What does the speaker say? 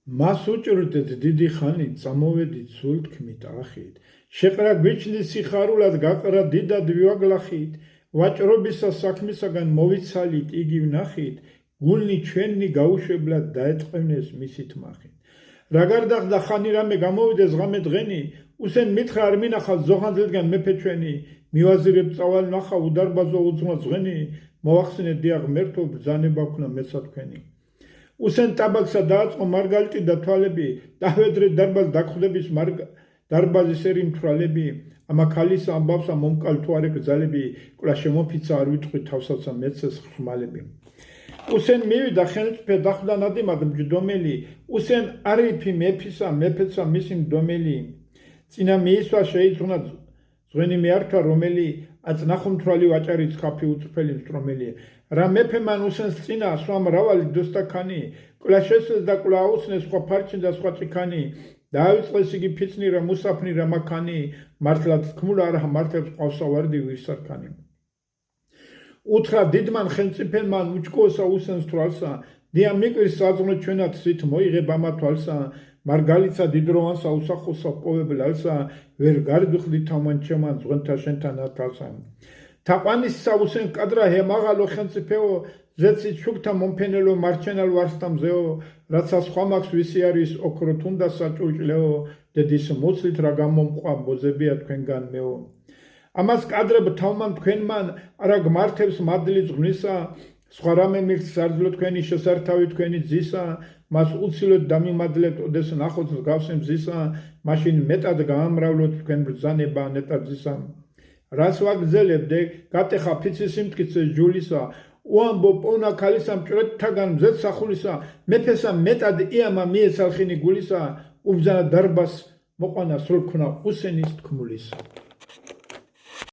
მას უჭრდეთ დიდი ხანი წამოვედით სულ თქმით ახით შეყრა გვიჩნდის სიხარულად გაყრა დიდად ვივაგლახით ვაჭრობისა საქმისაგან მოვიცალით იგი ვნახით გულნი ჩვენი გაუშვებლად დაეწყვნეს მისი თმახით რა გარდახდა ხანი რამე გამოვიდეს ღამე დღენი უსენ მითხრა არ მინახავ ზოღანდილგან მეფე ჩვენი მივაზირებ წავალ ნახა უდარბაზო უძმა ზღენი მოვახსენეთ დიახ მერთო ბრძანება ქნა მეცა თქვენი უსენ ტაბაქსა დააწყო მარგალიტი და თვალები დავედრე დარბაზ დაგხვდების დარბაზის ერი მთვრალები ამა ქალის ამბავსა მომკალ თუ არ ეკრძალები კვლავ შემოფიცა არ ვიტყვი თავსაცა მეცეს ხმალები უსენ მივიდა ხელმწიფე დახვდა ნადიმად მჯდომელი უსენ არიფი მეფისა მეფეცა მისი მდომელი წინა მიისვა შეიძღვნა ზღვენი მეართვა რომელი აწნახომთვრალი ვაჭარი ცხაფი უწფელი მსტრომელი რა მეფე მან უსენს წინა სხვა მრავალი დოსტაქანი კვლავ შესეს და კვლავ აუცნეს სხვა ფარჩი და სხვა წიქანი დაავიწყეს იგი ფიცნი რა მუსაფნი რა მაქანი მართლაც თქმულა რა მართებს ყავსა ვარდი ვისარქანი უთხრა დიდმან ხელმწიფელმან უჭკუოსა უსენს თვალსა დია მიკვირს საძღნო ჩვენად სით მოიღებ ამა თვალსა მარგალიცა დიდროვანსა უსახოსა პოვებლალსა ვერ გარდუხდი თავმან ჩემან ზღვენთა შენთან ათალსა თაყვანისსა უსენ კადრა ჰემაღალო ხელმწიფეო ზეცი ჩუქთა მომფენელო მარჩენალ ვარსტამზეო რაცა სხვა მაქვს ვისი არის ოქრო თუნდა საჭუჭლეო დედის მოცლით რა გამომყვა ბოზებია თქვენგან მეო ამას კადრებ თავმან თქვენმან არა გმართებს მადლი ზღვნისა სხვა რამე მირთ სარძლო თქვენი შესართავი თქვენი ძისა მას უცილოდ დამიმადლებთ ოდეს ნახოთ მსგავსი მზისა მაშინ მეტად გაამრავლოთ თქვენ ბრძანება ნეტარ ძისა რას ვაგრძელებდე გატეხა ფიცის სიმტკიცე ჯულისა უამბო პოვნა ქალისა მჭრეთთაგან მზეთ სახულისა მეფესა მეტად იამა მიეცალხინი გულისა უბძანა დარბას მოყვანა სრულ ქნა უსენის თქმულისა